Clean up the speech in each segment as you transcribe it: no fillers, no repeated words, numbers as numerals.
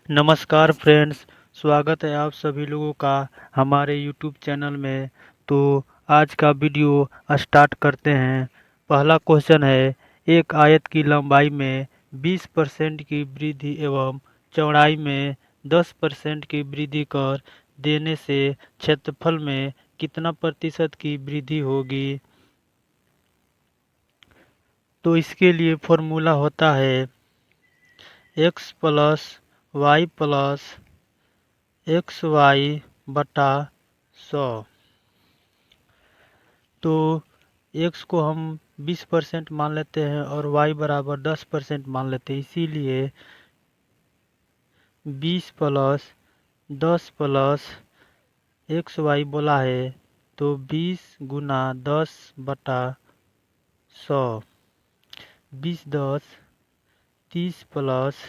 नमस्कार फ्रेंड्स, स्वागत है आप सभी लोगों का हमारे यूट्यूब चैनल में। तो आज का वीडियो स्टार्ट करते हैं। पहला क्वेश्चन है, एक आयत की लंबाई में 20% की वृद्धि एवं चौड़ाई में 10% की वृद्धि कर देने से क्षेत्रफल में कितना प्रतिशत की वृद्धि होगी। तो इसके लिए फॉर्मूला होता है x plus y plus x y बटा 100। तो x को हम 20% मान लेते हैं और y बराबर 10% मान लेते हैं, इसीलिए 20 प्लस 10 प्लस एक्स वाई बोला है तो 20 गुना 10 बटा 100। 20 10 30 प्लस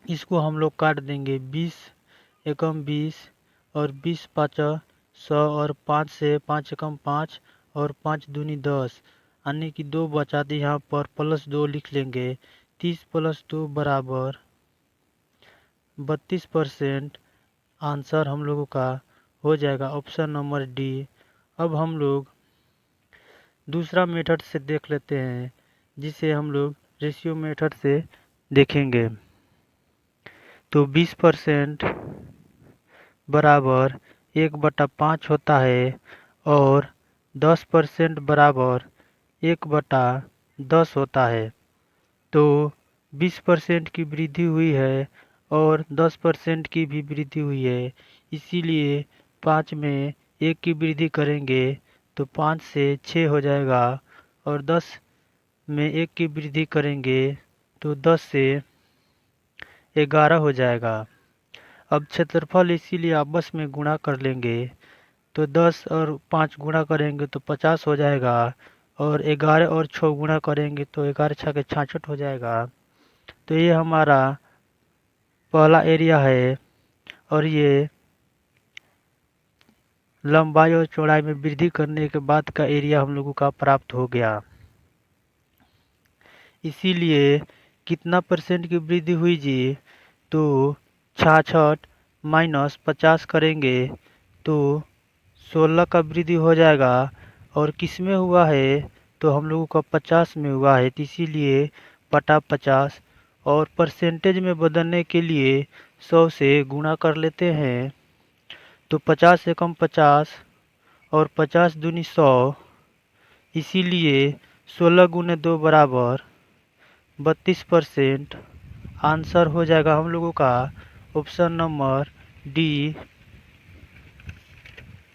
इसको हम लोग काट देंगे, 20 एकम 20 और 20 पाँचा 100 और 5 से 5 एकम 5 और 5 दूनी 10, यानी कि 2 बचा दी। यहाँ पर +2 लिख लेंगे। 30 + 2 बराबर 32%। आंसर हम लोगों का हो जाएगा ऑप्शन नंबर डी। अब हम लोग दूसरा मेथड से देख लेते हैं, जिसे हम लोग रेशियो मेथड से देखेंगे। तो 20% बराबर 1/5 होता है और 10% बराबर 1/10 होता है। तो 20% की वृद्धि हुई है और 10% की भी वृद्धि हुई है, इसीलिए 5 में 1 की वृद्धि करेंगे तो 5 से 6 हो जाएगा और 10 में 1 की वृद्धि करेंगे तो 10 से 11 हो जाएगा। अब क्षेत्रफल इसीलिए आपस में गुणा कर लेंगे, तो 10 और 5 गुणा करेंगे तो 50 हो जाएगा और 11 और 6 गुणा करेंगे तो 11 छके 66 हो जाएगा। तो ये हमारा पहला एरिया है और ये लंबाई और चौड़ाई में वृद्धि करने के बाद का एरिया हम लोगों का प्राप्त हो गया। इसीलिए कितना परसेंट की वृद्धि हुई जी, तो 66 माइनस 50 करेंगे तो 16 का वृद्धि हो जाएगा। और किस में हुआ है, तो हम लोगों का 50 में हुआ है, तो इसीलिए बटा 50। और परसेंटेज में बदलने के लिए 100 से गुणा कर लेते हैं, तो 50 एकम 50 और 50 दूनी 100, इसीलिए 16 गुने 2 बराबर 32%। आंसर हो जाएगा हम लोगों का ऑप्शन नंबर डी।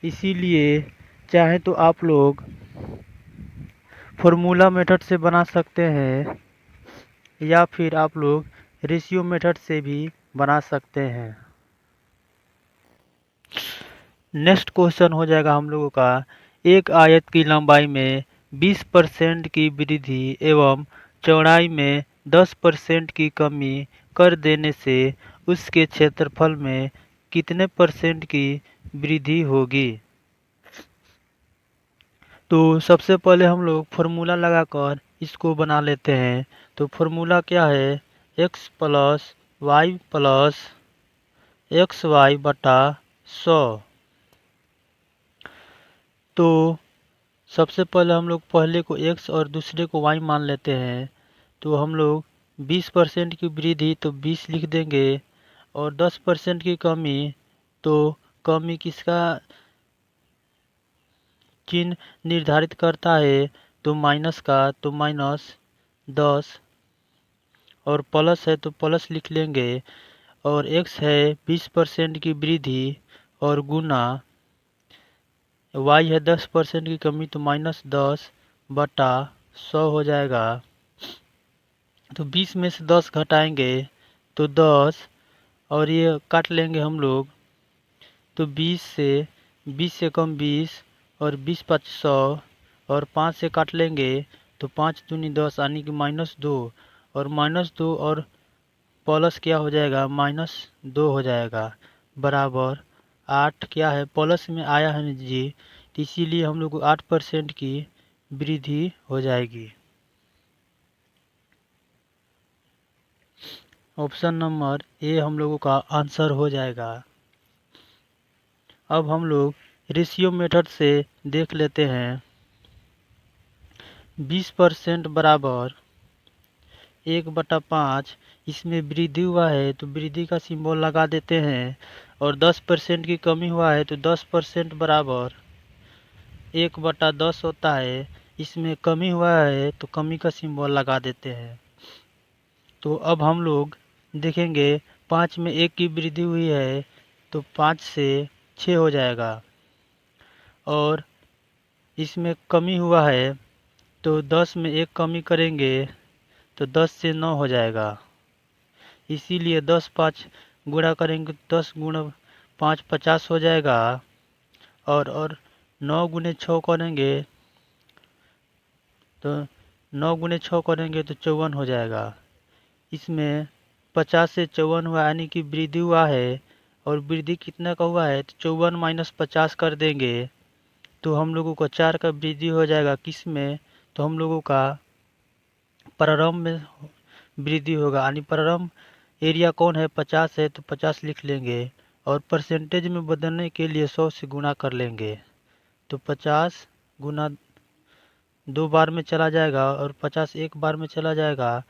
इसीलिए चाहे तो आप लोग फॉर्मूला मेथड से बना सकते हैं या फिर आप लोग रेशियो मेथड से भी बना सकते हैं। नेक्स्ट क्वेश्चन हो जाएगा हम लोगों का, एक आयत की लंबाई में 20% की वृद्धि एवं चौड़ाई में 10% की कमी कर देने से उसके क्षेत्रफल में कितने परसेंट की वृद्धि होगी। तो सबसे पहले हम लोग फॉर्मूला लगाकर इसको बना लेते हैं। तो फॉर्मूला क्या है, x plus y plus x y बटा 100। तो सबसे पहले हम लोग पहले को x और दूसरे को y मान लेते हैं। तो हम लोग 20% की वृद्धि तो 20 लिख देंगे और 10% की कमी, तो कमी किसका चिन्ह निर्धारित करता है, तो माइनस का, तो -10 और प्लस है तो प्लस लिख लेंगे। और x है 20% की वृद्धि और गुना y है 10% की कमी, तो -10 बटा 100 हो जाएगा। तो 20 में से 10 घटाएंगे तो 10 और ये काट लेंगे हम लोग, तो 20 से 20 से कम 20 और 20 5 100 और 5 से काट लेंगे तो 5 दूनी 10, यानी कि -2 और -2 और प्लस क्या हो जाएगा, -2 हो जाएगा बराबर 8। क्या है, प्लस में आया है ना जी, तो इसीलिए हम लोग को 8% की वृद्धि हो जाएगी। ऑप्शन नंबर ए हम लोगों का आंसर हो जाएगा। अब हम लोग रेशियो मेथड से देख लेते हैं। 20% बराबर 1/5, इसमें वृद्धि हुआ है तो वृद्धि का सिंबल लगा देते हैं। और 10% की कमी हुआ है तो 10% बराबर 1/10 होता है, इसमें कमी हुआ है तो कमी का सिंबल लगा देते हैं। तो अब हम लोग देखेंगे 5 में 1 की वृद्धि हुई है तो 5 से 6 हो जाएगा। और इसमें कमी हुआ है तो 10 में 1 कमी करेंगे तो 10 से 9 हो जाएगा। इसीलिए 10 5 गुणा करेंगे तो 10 गुणा 5 50 हो जाएगा। और 9 गुणे 6 करेंगे तो 9 गुणे 6 करेंगे तो 54 हो जाएगा। इसमें 50 से 54 हुआ यानी कि वृद्धि हुआ है। और वृद्धि कितना का हुआ है तो 54 माइनस 50 कर देंगे तो हम लोगों को 4 का वृद्धि हो जाएगा। किस में तो हम लोगों का प्रारंभ में वृद्धि होगा, यानी प्रारंभ एरिया कौन है 50 है तो 50 लिख लेंगे। और परसेंटेज में बदलने के लिए 100 से गुणा कर लेंगे तो 50 गुना 2 बार में चला जाएगा और 50 एक बार में चला जाएगा।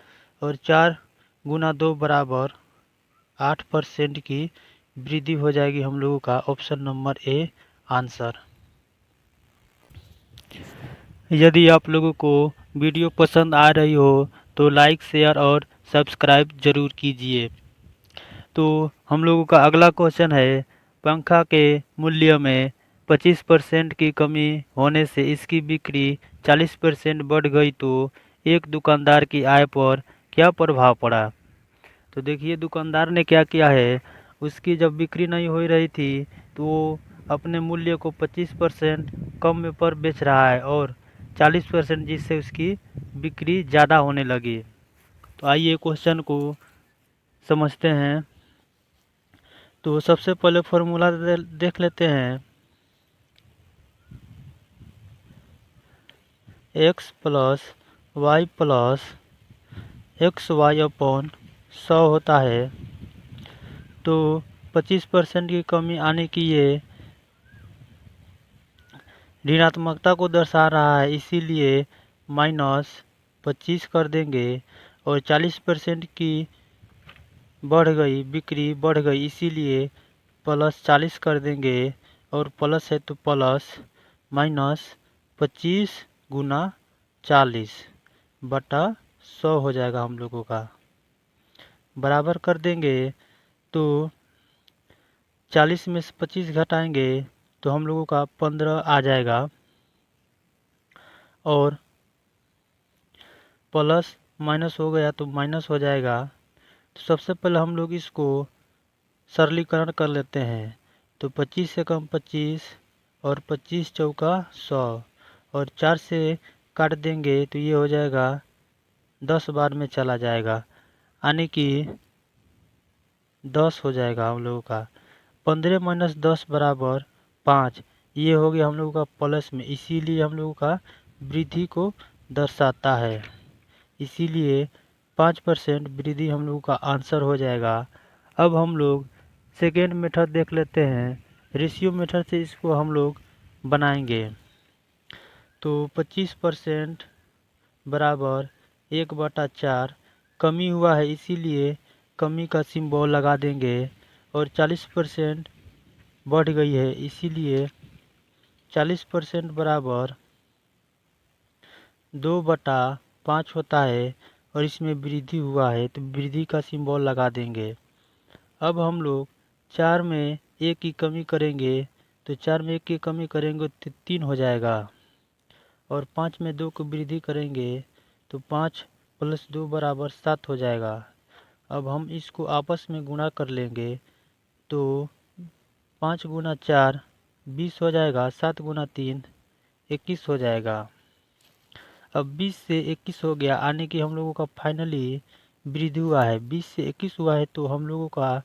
और 4 गुना 2 बराबर 8% की वृद्धि हो जाएगी हम लोगों का। Option number A answer. यदि आप लोगों को वीडियो पसंद आ रही हो तो लाइक शेयर और सब्सक्राइब जरूर कीजिए। तो हम लोगों का अगला क्वेश्चन है, पंखा के मूल्य में 25% की कमी होने से इसकी बिक्री 40% बढ़ गई तो एक दुकानदार की आय पर क्या प्रभाव पड़ा। तो देखिए दुकानदार ने क्या किया है, उसकी जब बिक्री नहीं हो रही थी तो वो अपने मूल्य को 25% कम में पर बेच रहा है और 40%, जिससे उसकी बिक्री ज़्यादा होने लगी। तो आइए क्वेश्चन को समझते हैं। तो सबसे पहले फॉर्मूला देख लेते हैं। x plus y plus x y upon 100 होता है। तो 25% की कमी आने की ये ऋणात्मकता को दर्शा रहा है, इसीलिए -25 कर देंगे। और 40% की बढ़ गई, बिक्री बढ़ गई, इसीलिए +40 कर देंगे। और प्लस है तो प्लस -25 गुना 40 बटा 100 हो जाएगा हम लोगों का। बराबर कर देंगे तो 40 में से 25 घटाएंगे तो हम लोगों का 15 आ जाएगा। और प्लस माइनस हो गया तो माइनस हो जाएगा। तो सबसे पहले हम लोग इसको सरलीकरण कर लेते हैं। तो 25 से कम 25 और 25 चौका 100 और 4 से काट देंगे तो ये हो जाएगा 10 बार में चला जाएगा, यानी कि 10 हो जाएगा हम लोगों का। 15 माइनस 10 बराबर 5, ये हो गया हम लोगों का प्लस में, इसीलिए हम लोगों का वृद्धि को दर्शाता है। इसीलिए 5% वृद्धि हम लोगों का आंसर हो जाएगा। अब हम लोग सेकेंड मेथड देख लेते हैं। रेशियो मेथड से इसको हम लोग बनाएंगे। तो 25% बराबर 1/4, कमी हुआ है इसीलिए कमी का सिंबल लगा देंगे। और 40% बढ़ गई है इसीलिए 40% बराबर 2/5 होता है। और इसमें वृद्धि हुआ है तो वृद्धि का सिंबल लगा देंगे। अब हम लोग 4 में 1 की कमी करेंगे तो 4 में 1 की कमी करेंगे तो 3 हो जाएगा। और 5 में 2 की वृद्धि करेंगे तो 5 + 2 बराबर 7 हो जाएगा। अब हम इसको आपस में गुणा कर लेंगे तो 5 गुना 4 20 हो जाएगा, 7 गुना 3 21 हो जाएगा। अब 20 से 21 हो गया, यानी कि हम लोगों का फाइनली वृद्धि हुआ है। 20 से 21 हुआ है तो हम लोगों का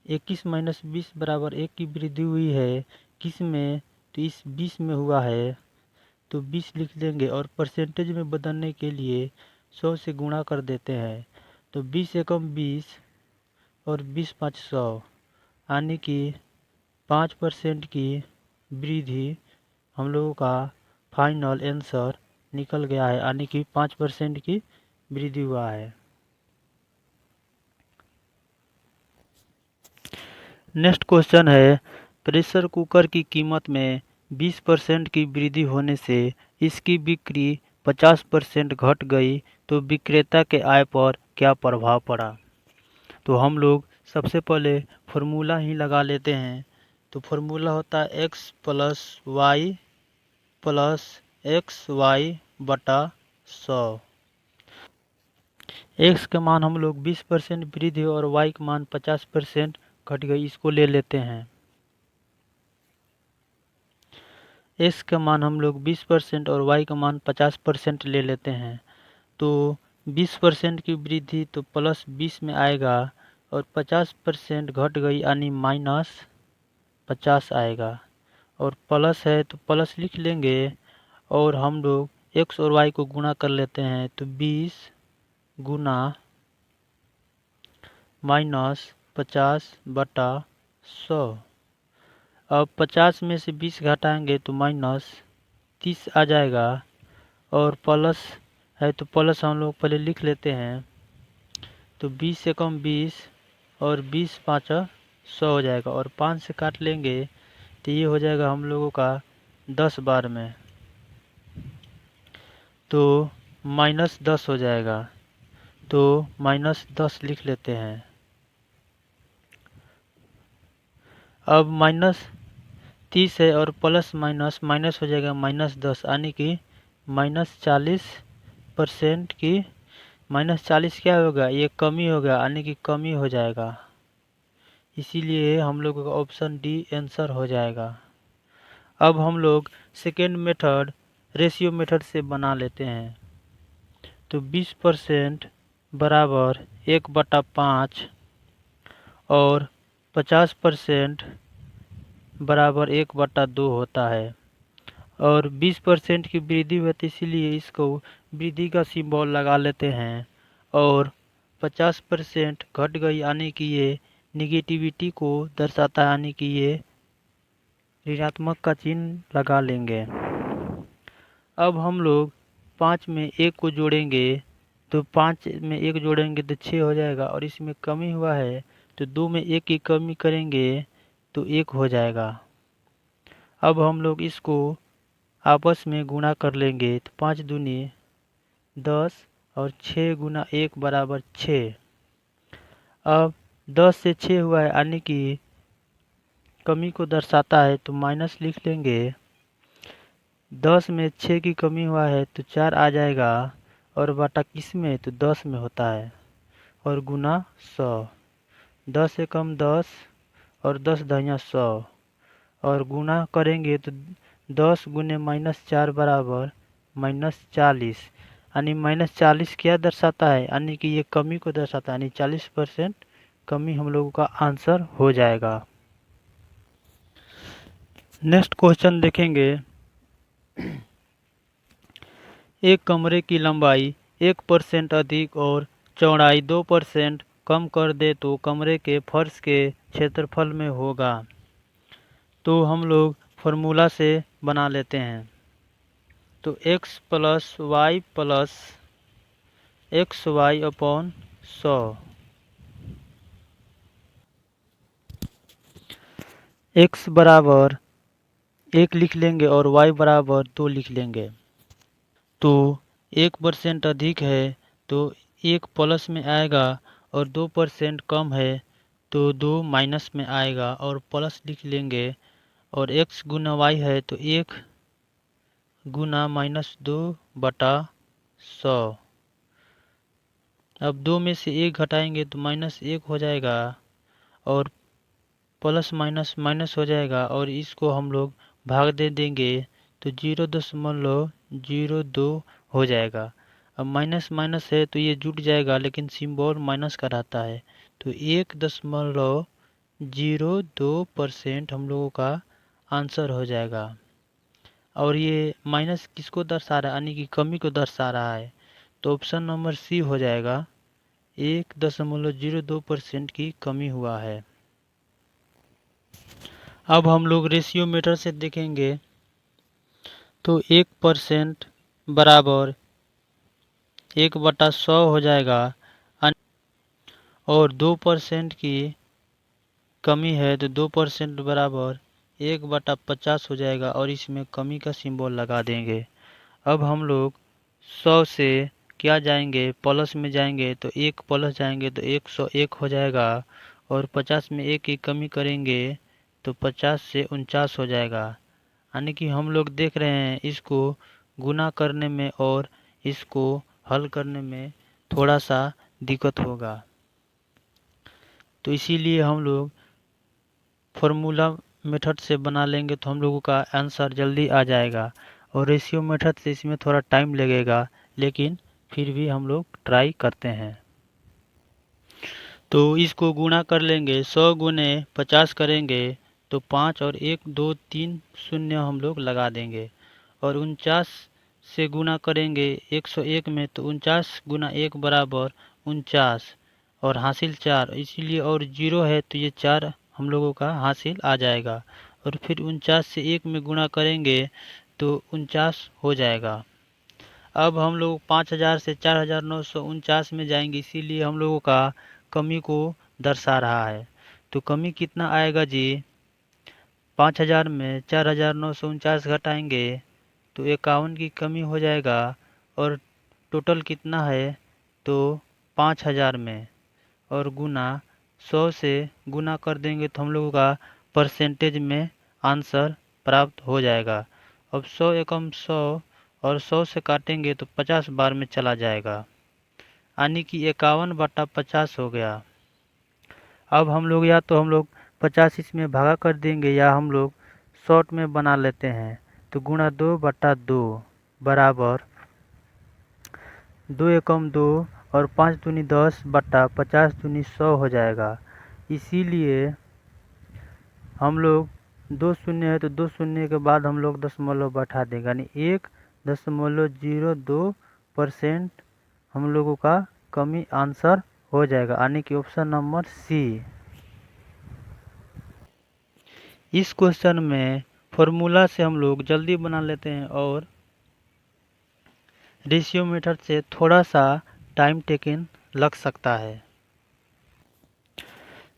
21 माइनस 20 बराबर 1 की वृद्धि हुई है। किस में तो इस 20 में हुआ है तो 20 लिख देंगे। और परसेंटेज में बदलने के लिए 100 से गुणा कर देते हैं तो 20 एकम 20 और 20×5 100, यानी कि 5% की वृद्धि हम लोगों का फाइनल आंसर निकल गया है, यानी कि 5% की वृद्धि हुआ है। नेक्स्ट क्वेश्चन है, प्रेशर कुकर की कीमत में 20% की वृद्धि होने से इसकी बिक्री 50% घट गई तो विक्रेता के आय पर क्या प्रभाव पड़ा। तो हम लोग सबसे पहले फॉर्मूला ही लगा लेते हैं। तो फॉर्मूला होता है x प्लस एक्स वाई बटा 100। x का मान हम लोग 20% वृद्धि और y का मान 50% घट गई, इसको ले लेते हैं। x का मान हम लोग 20% और y का मान 50% ले लेते हैं। तो 20% की वृद्धि तो प्लस 20 में आएगा और 50% घट गई यानी -50 आएगा, और प्लस है तो प्लस लिख लेंगे और हम लोग x और y को गुणा कर लेते हैं। तो 20 गुना -50 बटा 100। अब 50 में से 20 घटाएंगे तो -30 आ जाएगा, और प्लस है तो प्लस हम लोग पहले लिख लेते हैं। तो 20 से कम 20 और 20×5 100 हो जाएगा, और 5 से काट लेंगे तो ये हो जाएगा हम लोगों का 10 बार में, तो -10 हो जाएगा। तो -10 लिख लेते हैं। अब -30 है और प्लस माइनस माइनस हो जाएगा -10, यानी कि -40% की -40 क्या होगा, ये कमी होगा, यानी कि कमी हो जाएगा। इसीलिए हम लोगों का ऑप्शन डी आंसर हो जाएगा। अब हम लोग सेकेंड मेथड रेशियो मेथड से बना लेते हैं। तो 20% बराबर 1/5 और 50% बराबर 1/2 होता है, और 20% की वृद्धि हुई तो इसीलिए इसको वृद्धि का सिंबल लगा लेते हैं, और 50% घट गई यानी कि ये निगेटिविटी को दर्शाता है, यानी कि ये ऋणात्मक का चिन्ह लगा लेंगे। अब हम लोग 5 में 1 को जोड़ेंगे, तो 5 में 1 जोड़ेंगे तो 6 हो जाएगा, और इसमें कमी हुआ है तो 2 में 1 की कमी करेंगे तो 1 हो जाएगा। अब हम लोग इसको आपस में गुणा कर लेंगे, तो 5 दूनी 10 और 6 गुना 1 बराबर 6। अब 10 से 6 हुआ है यानी कि कमी को दर्शाता है, तो माइनस लिख लेंगे। 10 में 6 की कमी हुआ है तो 4 आ जाएगा, और बटा किस में, तो 10 में होता है, और गुना 100। 10 से कम 10 और 10 दहिया 100, और गुणा करेंगे तो 10 गुने -4 बराबर -40, यानी -40 क्या दर्शाता है, यानी कि ये कमी को दर्शाता है, यानी 40% कमी हम लोगों का आंसर हो जाएगा। नेक्स्ट क्वेश्चन देखेंगे। एक कमरे की लंबाई 1% अधिक और चौड़ाई 2% कम कर दे तो कमरे के फर्श के क्षेत्रफल में होगा। तो हम लोग फॉर्मूला से बना लेते हैं। तो x plus y upon 100, x बराबर 1 लिख लेंगे और y बराबर 2 लिख लेंगे। तो 1% अधिक है तो 1 प्लस में आएगा, और 2% कम है तो 2 माइनस में आएगा, और प्लस लिख लेंगे, और x गुना y है तो 1 गुना -2 बटा 100। अब 2 में से 1 घटाएंगे तो -1 हो जाएगा, और प्लस माइनस माइनस हो जाएगा, और इसको हम लोग भाग दे देंगे तो 0.02 हो जाएगा। अब माइनस माइनस है तो ये जुट जाएगा, लेकिन सिंबल माइनस का रहता है, तो 1.02% हम लोगों का आंसर हो जाएगा। और ये माइनस किसको दर्शा रहा है, यानी कि कमी को दर्शा रहा है, तो ऑप्शन नंबर सी हो जाएगा 1.02% की कमी हुआ है। अब हम लोग रेशियो मीटर से देखेंगे तो 1% बराबर 1/100 हो जाएगा और 2% की कमी है तो 2% बराबर 1/50 हो जाएगा और इसमें कमी का सिंबल लगा देंगे। अब हम लोग 100 से क्या जाएंगे, प्लस में जाएंगे तो 1 प्लस जाएंगे तो 101 हो जाएगा और 50 में 1 की कमी करेंगे तो 50 से 49 हो जाएगा। यानी कि हम लोग देख रहे हैं इसको गुना करने में और इसको हल करने में थोड़ा सा दिक्कत होगा, तो इसीलिए हम लोग फॉर्मूला मेथड से बना लेंगे तो हम लोगों का आंसर जल्दी आ जाएगा। और रेशियो मेथड से इसमें थोड़ा टाइम लगेगा, लेकिन फिर भी हम लोग ट्राई करते हैं। तो इसको गुणा कर लेंगे, 100 गुने 50 करेंगे तो 5 और 1 2 3 शून्य हम लोग लगा देंगे और 49 से गुना करेंगे 101 में तो 49 गुना 1 बराबर 49 और हासिल 4, इसीलिए और 0 है तो ये 4 हम लोगों का हासिल आ जाएगा और फिर 49 से 1 में गुणा करेंगे तो 49 हो जाएगा। अब हम लोग 5000 से 4949 में जाएंगे, इसीलिए हम लोगों का कमी को दर्शा रहा है। तो कमी कितना आएगा जी, 5000 में 4949 घटाएंगे तो 51 की कमी हो जाएगा और टोटल कितना है तो 5000 में और गुना 100 से गुना कर देंगे तो हम लोगों का परसेंटेज में आंसर प्राप्त हो जाएगा। अब 100 एकम 100 और 100 से काटेंगे तो 50 बार में चला जाएगा, यानी कि 51/50 हो गया। अब हम लोग या तो हम लोग 50 इसमें भागा कर देंगे या हम लोग शॉर्ट में बना लेते हैं तो गुणा 2/2 बराबर 2 एकम 2 और 5 दूनी 10 बट्टा 50 दूनी 100 हो जाएगा। इसीलिए हम लोग 2 शून्य है तो 2 शून्य के बाद हम लोग दशमलव बैठा देंगे, यानी 1.02% हम लोगों का कमी आंसर हो जाएगा, यानी कि ऑप्शन नंबर सी। इस क्वेश्चन में फॉर्मूला से हम लोग जल्दी बना लेते हैं और रेशियो मेथड से थोड़ा सा टाइम टेकिंग लग सकता है।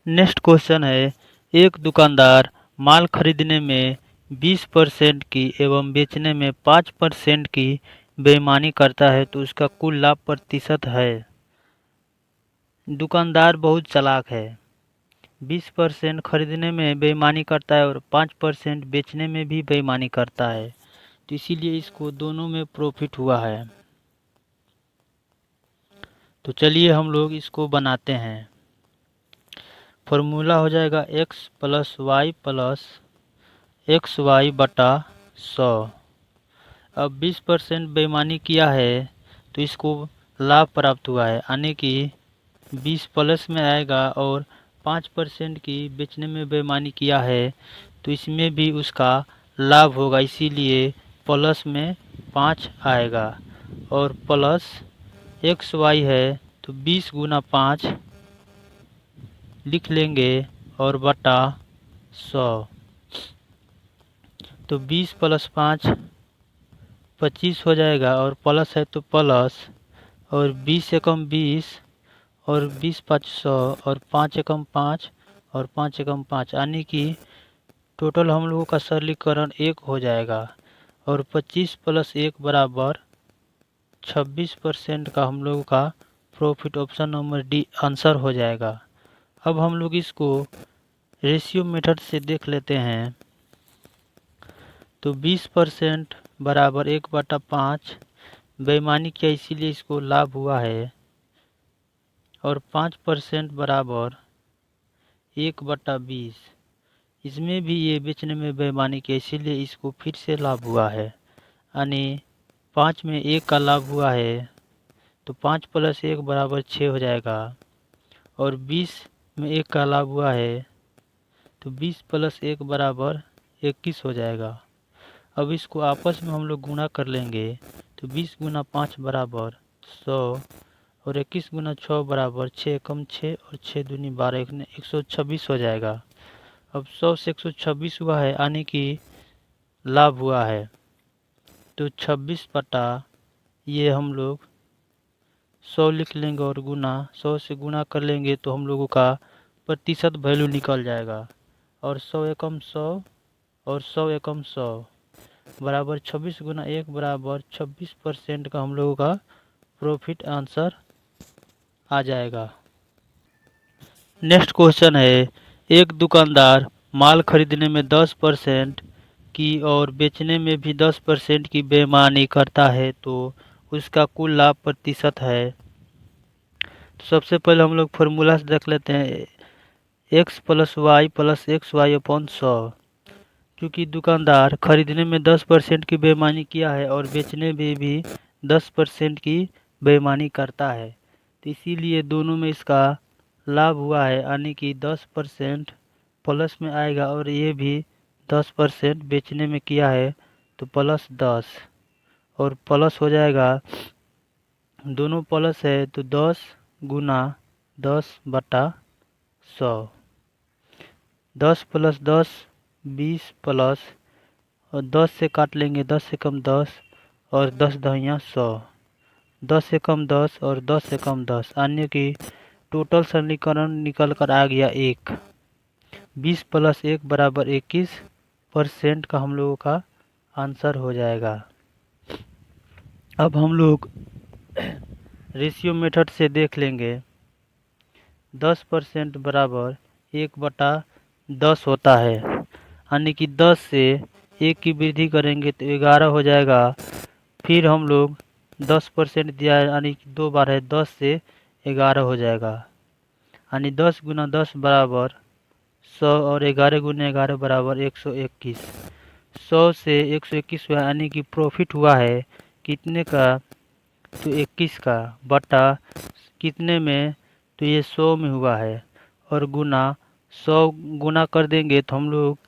नेक्स्ट क्वेश्चन है, एक दुकानदार माल खरीदने में 20% की एवं बेचने में 5% की बेईमानी करता है तो उसका कुल लाभ प्रतिशत है। दुकानदार बहुत चालाक है, 20% खरीदने में बेईमानी करता है और 5% बेचने में भी बेईमानी करता है, तो इसीलिए इसको दोनों में प्रॉफिट हुआ है। तो चलिए हम लोग इसको बनाते हैं। फॉर्मूला हो जाएगा x plus y plus x y बटा 100। अब 20% बेईमानी किया है तो इसको लाभ प्राप्त हुआ है, यानी कि 20 प्लस में आएगा और 5% की बेचने में बेईमानी किया है तो इसमें भी उसका लाभ होगा, इसीलिए प्लस में 5 आएगा और प्लस एक्स वाई है तो 20 गुना 5 लिख लेंगे और बटा 100, तो 20 प्लस 5 25 हो जाएगा और प्लस है तो प्लस और 20 एकम 20 और 20 5 100 और 5 एकम 5 और 5 एकम 5, यानी कि टोटल हम लोगों का सरलीकरण 1 हो जाएगा और 25 प्लस 1 बराबर 26% का हम लोगों का profit, option number D answer हो जाएगा। अब हम लोग इसको रेशियो मेथड से देख लेते हैं तो 20% बराबर 1/5 बेईमानी किया इसीलिए इसको लाभ हुआ है और 5% बराबर 1/20, इसमें भी ये बेचने में बेईमानी किया इसीलिए इसको फिर से लाभ हुआ है, यानी 5 में 1 का लाभ हुआ है तो 5 प्लस 1 बराबर 6 हो जाएगा और 20 में 1 का लाभ हुआ है तो 20 प्लस 1 बराबर 21 हो जाएगा। अब इसको आपस में हम लोग गुणा कर लेंगे तो 20 गुना 5 बराबर 100 और 21 गुना 6 बराबर 6 कम 6 और 6 दूनी 12 126 हो जाएगा। अब 100 से 126 हुआ है यानी कि लाभ हुआ है, तो 26 बटा ये हम लोग 100 लिख लेंगे और गुना 100 से गुना कर लेंगे तो हम लोगों का प्रतिशत वैल्यू निकल जाएगा। और 100 एकम 100 और 100 एकम 100 बराबर 26 गुना 1 बराबर 26% का हम लोगों का प्रॉफिट आंसर आ जाएगा। नेक्स्ट क्वेश्चन है, एक दुकानदार माल खरीदने में 10% की और बेचने में भी 10% की बेईमानी करता है तो उसका कुल लाभ प्रतिशत है। तो सबसे पहले हम लोग फॉर्मूला से देख लेते हैं, x plus y plus x y upon 100। क्योंकि दुकानदार खरीदने में 10% की बेईमानी किया है और बेचने में भी 10% की बेईमानी करता है, तो इसीलिए दोनों में इसका लाभ हुआ है यानी कि 10% प्लस में आएगा और ये भी 10% बेचने में किया है तो प्लस 10 और प्लस हो जाएगा, दोनों प्लस है तो 10 गुना 10 बटा 100। 10 प्लस 10 20 प्लस और 10 से काट लेंगे 10 से कम 10 और 10 दहिया 100, 10 से कम 10 और 10 से कम 10 यानी कि टोटल समीकरण निकल कर आ गया 1। 20 प्लस 1 बराबर 21% का हम लोगों का आंसर हो जाएगा। अब हम लोग रेशियो मेथड से देख लेंगे, 10% बराबर 1/10 होता है यानी कि 10 से 1 की वृद्धि करेंगे तो 11 हो जाएगा। फिर हम लोग 10% दिया है यानी कि 2 बार है, 10 से 11 हो जाएगा यानी 10 गुना 10 बराबर 100 और 11 गुना 11 बराबर 121। 100 से 121 हुआ यानी कि प्रॉफिट हुआ है कितने का, तो 21 का, बटा कितने में, तो ये 100 में हुआ है और गुना 100 गुना कर देंगे तो हम लोग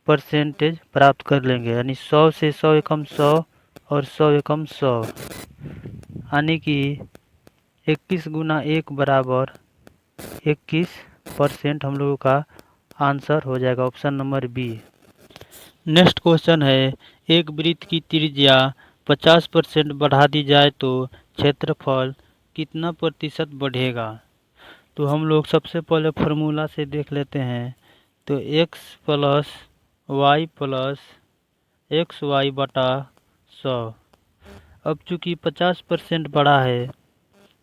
परसेंटेज प्राप्त कर लेंगे यानी 100 से 100 एकम 100 और 100 एकम 100 यानी कि 21 गुना 1 बराबर 21% हम लोगों का आंसर हो जाएगा, option number B. Next question है, एक वृत्त की त्रिज्या 50% बढ़ा दी जाए तो क्षेत्रफल कितना प्रतिशत बढ़ेगा। तो हम लोग सबसे पहले फार्मूला से देख लेते हैं, तो x plus y plus x y बटा 100। अब चूँकि 50% बढ़ा है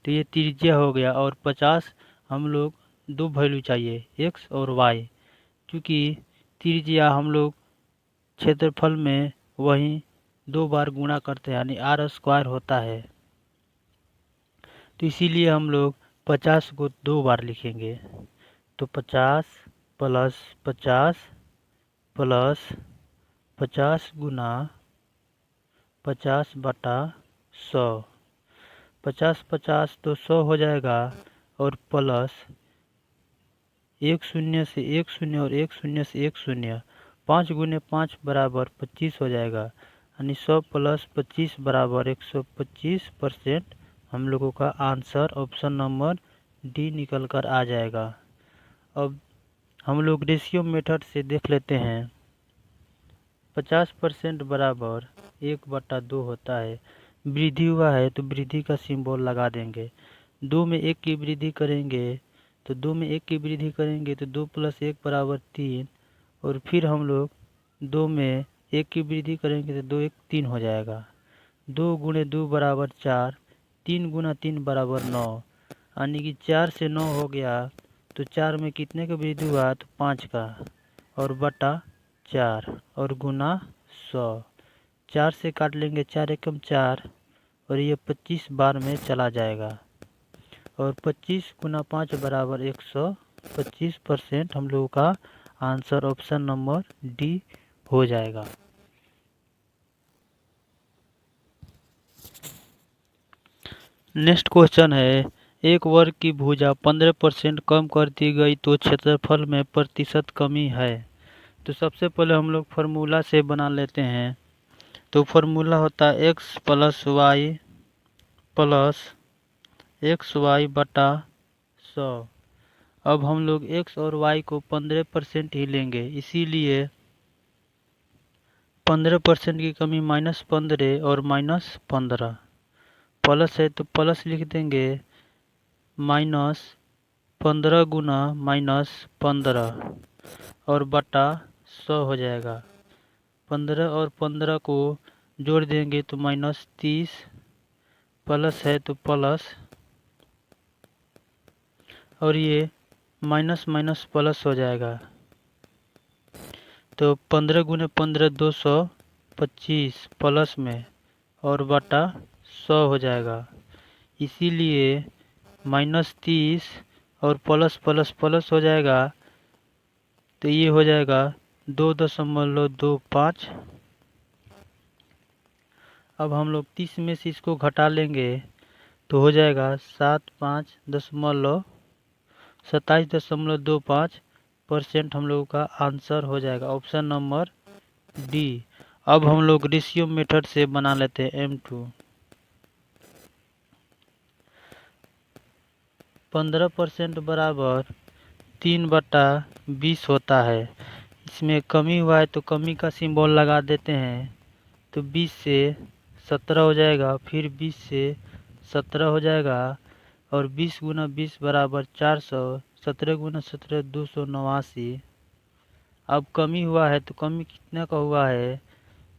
तो ये त्रिज्या हो गया और 50 हम लोग दो वैल्यू चाहिए x और y, क्योंकि त्रिज्या हम लोग क्षेत्रफल में वहीं 2 बार गुणा करते हैं यानी r² होता है, तो इसीलिए हम लोग 50 को 2 बार लिखेंगे। तो 50 प्लस 50 प्लस 50 गुना 50 बटा 100, 50 50 तो 100 हो जाएगा और प्लस 1 शून्य से 1 शून्य और 1 शून्य से 1 शून्य, 5 गुने 5 बराबर 25 हो जाएगा यानी 100 प्लस 25 बराबर 125% हम लोगों का आंसर ऑप्शन नंबर डी निकल कर आ जाएगा। अब हम लोग रेशियो मेथड से देख लेते हैं, 50% बराबर 1/2 होता है, वृद्धि हुआ है तो वृद्धि का सिंबल लगा देंगे, 2 में 1 की वृद्धि करेंगे तो 2 में 1 की वृद्धि करेंगे तो 2 प्लस 1 बराबर 3 और फिर हम लोग 2 में 1 की वृद्धि करेंगे तो 2 1 3 हो जाएगा, 2 गुणे 2 बराबर 4, 3 गुना 3 बराबर 9 यानी कि 4 से 9 हो गया तो 4 में कितने का वृद्धि हुआ तो 5 का और बटा 4 और गुना 100, 4 से काट लेंगे 4 एकम 4 और ये 25 बार में चला जाएगा और 25 गुना 5 बराबर 125% हम लोगों का आंसर ऑप्शन नंबर डी हो जाएगा। नेक्स्ट क्वेश्चन है, एक वर्ग की भुजा 15% कम कर दी गई तो क्षेत्रफल में प्रतिशत कमी है। तो सबसे पहले हम लोग फार्मूला से बना लेते हैं, तो फार्मूला होता है x plus y plus x y बटा 100। अब हम लोग एक्स और वाई को 15% ही लेंगे, इसीलिए 15% की कमी -15 और -15, प्लस है तो प्लस लिख देंगे, -15 गुना -15 और बटा 100 हो जाएगा। 15 और 15 को जोड़ देंगे तो -30, प्लस है तो प्लस, और ये माइनस माइनस प्लस हो जाएगा। तो 15 गुने 15 225 प्लस में और बटा 100 हो जाएगा। इसीलिए -30 और प्लस प्लस प्लस हो जाएगा, तो ये हो जाएगा 2.25। अब हम लोग 30 में से इसको घटा लेंगे तो हो जाएगा 27.25% हम लोगों का आंसर हो जाएगा, ऑप्शन नंबर डी। अब हम लोग रेशियो मेथड से बना लेते हैं M2। 15% बराबर 3/20 होता है। इसमें कमी हुआ है तो कमी का सिंबल लगा देते हैं, तो 20 से 17 हो जाएगा, फिर 20 से 17 हो जाएगा, और 20 गुना 20 बराबर 400, 17 गुना 17 289। अब कमी हुआ है तो कमी कितना का हुआ है,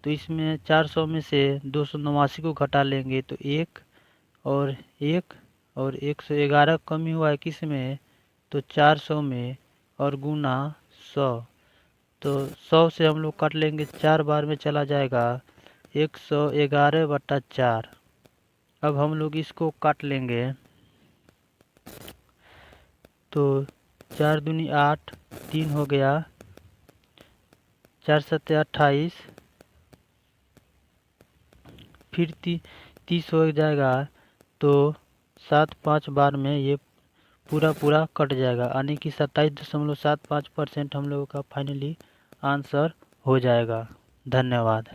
तो इसमें 400 में से 289 को घटा लेंगे तो 1 और 1 और 111 कमी हुआ है किस में, तो 400 में, और गुना 100। तो 100 से हम लोग काट लेंगे, 4 बार में चला जाएगा, 111/4। अब हम लोग इसको काट लेंगे, तो 4 दूनी 8, 3 हो गया, 4 सत्ते 28, फिर 30 हो जाएगा, तो 7 5 बार में ये पूरा कट जाएगा, यानी कि 27.75% हम लोगों का फाइनली आंसर हो जाएगा। धन्यवाद।